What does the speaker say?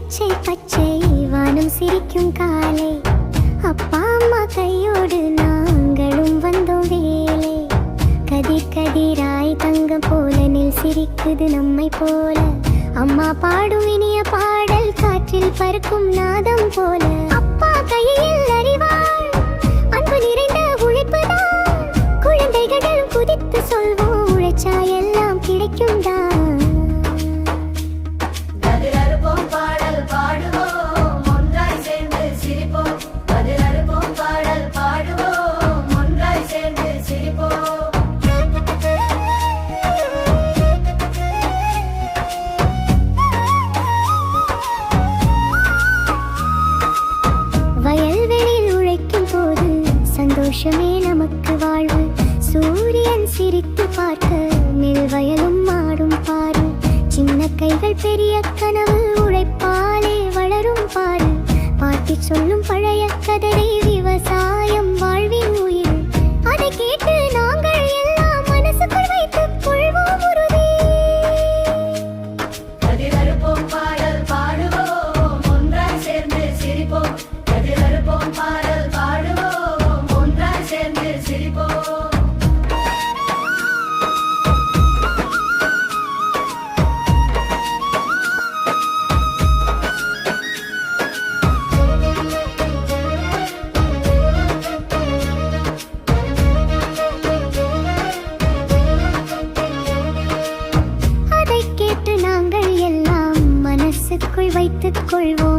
பச்சை பச்சை வானம் சிரிக்கும் காலை, அப்பா அம்மா கையோடு நாங்களும் வந்தோம் வேலை. கதிர் கதிராய் தங்கம் போல நெல் சிரிக்குது நம்மை போல, அம்மா பாடும் இனிய பாடல் காற்றில் பறக்கும் நாதம் போல. அப்பா கையில் அறிவாள், அன்பு நிறைந்த உழைப்புதான், குழந்தைகளும் குதித்து சொல்வோம் உழைச்சா எல்லாம் கிடைக்கும் தான். சந்தோஷமே நமக்கு வாழ்வு, சூரியன் சிரித்து பார்க்க நெல் வயலும் மாடும் பாரு. சின்ன கைகள் பெரிய கனவு, உழைப்பாலே வளரும் பாரு. பாட்டி சொல்லும் பழைய கதை, விவசாயம் வாழ்வின் உயிர். அதை கேட்டு நாங்கள் எல்லாம் மனசுக்குள் வைத்துக் கொள்வோம் உறுதி. கதிரறுப்போம் பாடல் பாடுவோம், ஒன்றாய் சேர்ந்து சிரிப்போம். கதிரறுப்போம் பாடல் பாடுவோம், அதை கேட்டு நாங்கள் எல்லாம் மனசுக்குள் வைத்துக் கொள்வோம்.